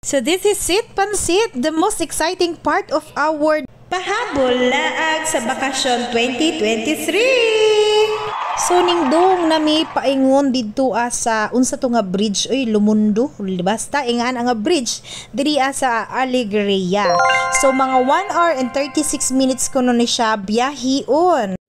So this is Sit Pansit, the most exciting part of our pahabol laag sa bakasyon 2023. So ningdong nami paingon didto sa unsa to nga bridge oy Lumundo basta ingan ang bridge diri sa Alegria. So mga 1 hour and 36 minutes kuno ni siya biyahion.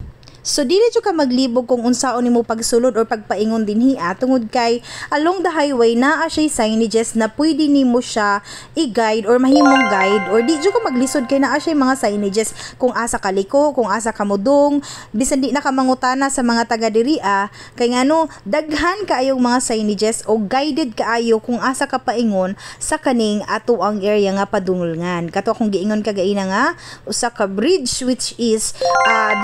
So dili jud ka maglibog kung unsaon nimo pagsulod or pagpaingon dinhi tungod kay along the highway naa siya signages na pwede nimo siya i-guide or mahimong guide or di jud ka maglisod kay naa siya mga signages kung asa ka liko, kung asa ka mudong, bisan di na ka mangutana sa mga taga diri kay ngano daghan kaayong mga signages o guided kaayo kung asa ka paingon sa kaning ato ang area nga padungolngan. Kato akong giingon kagaina nga usa ka bridge which is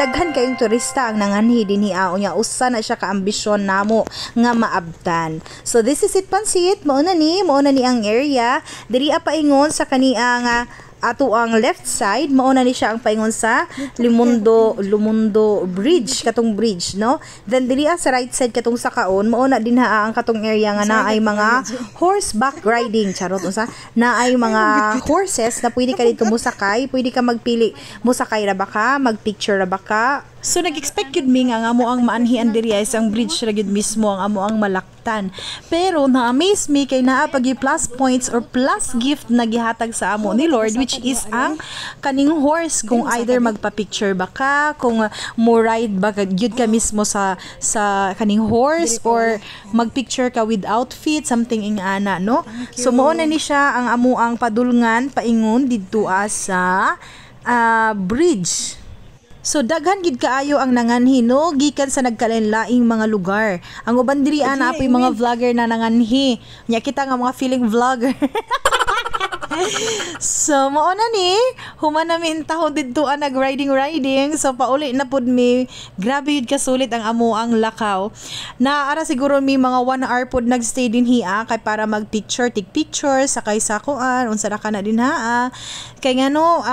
daghan kayong turista ang nanganhi dinhi unya usa na siya ka ambisyon namo nga maabtan. So this is Sit Pansit, mao na ni ang area diri paingon sa kaniang ato ang left side mao na ni siya ang paingon sa Lumundo Bridge, katong bridge no. Then diri sa right side katong sakaon mao na din ang katong area nga naay mga horseback riding, charot unsa naay mga horses na pwede ka dito musakay, pwede ka magpili musakay ra ba ka, magpicture ra ba ka. So nag-expect yun mi nga amo ang maanhian diri isang bridge ra gyud mismo ang amo ang malaktan. Pero na-amaze mi kay naa pag plus points or plus gift na gihatag sa amo ni Lord which is ang kaning horse kung either magpa-picture ba ka, kung mo ride ba gyud ka mismo sa kaning horse or magpicture ka with outfit something ingana no. So mao na ni siya ang amo ang padulngan paingon didto sa bridge. So daghan gid kaayo ang nanganhi no gikan sa nagkalain-laing mga lugar. Ang uban diri ana apoy mga vlogger na nanganhi. Nya kita nga mga feeling vlogger. So mao na ni human namin taho didto nag-riding. So pauli na pud mi, grabe yun kasulit ang amo ang lakaw. Naara siguro mi mga 1 hour pud nagstay din kay para take picture sakay sa kuan unsa ra kana din kay ngano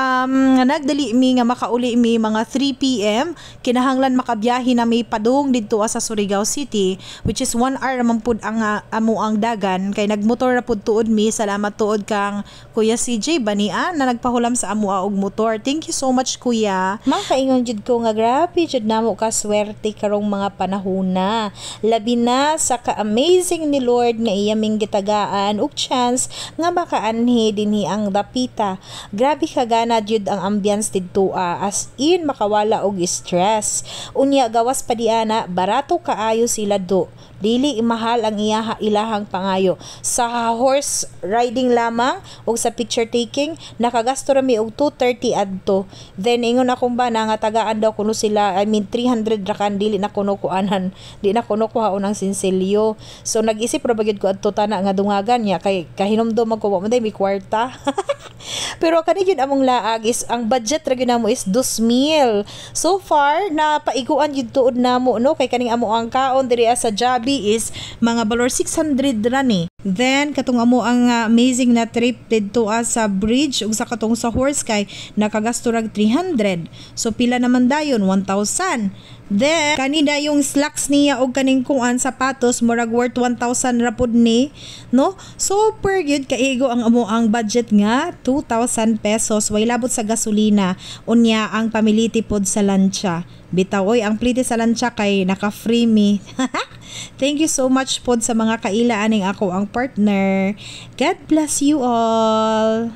nagdali mi nga makauli mi mga 3 PM kinahanglan makabiyahe na mi padung didto sa Surigao City which is 1 hour man pud ang amo ang dagan kay nagmotor ra pud tuod mi. Salamat tuod kang Kuya CJ Bania na nagpahulam sa amo og motor. Thank you so much kuya. Makaingon jud ko nga grabe jud namo ka swerte karong mga panahona. Labi na sa ka-amazing ni Lord nga iyaming gitagaan og chance nga makaanhi dinhi ang dapita. Grabe kagana jud ang ambience didto as in makawala og stress. Unya gawas pa diana barato kaayo sila do. Dili mahal ang ilahang pangayo. Sa horse riding lamang o sa picture taking nakagasto ra mi og 230 adto. Then ingon akong ba nga tagaan daw kuno sila 300 ra kan dili na kuno kuanan. Di na kuno kuhaon ang sinselyo. So nag-isip ra bagid ko adto tana nga dungagan niya kay kahinomdom magkuha mo day mi kwarta. Pero kani gyud among laag is ang budget ra gyud namo is 2,000. So far na paiguan gyud tuod namo no kay kaning amo ang kaon diri sa Jabi is mga balor 600 ra ni. Then katong amo ang amazing na trip didto sa bridge ug sa katong sa horse kay nakagasto rag 300. So pila naman dayon 1,000. Then kanida yung slacks niya og kaning kuan sapatos murag worth 1,000 ra pud ni no. So per gyud kaigo ang amo ang budget nga 2,000 pesos way labot sa gasolina unya ang pamiliti pod sa lancha. Bitaw oy ang plite sa lancha kay naka-free mi. Thank you so much pod sa mga kaila aning ako ang partner. God bless you all.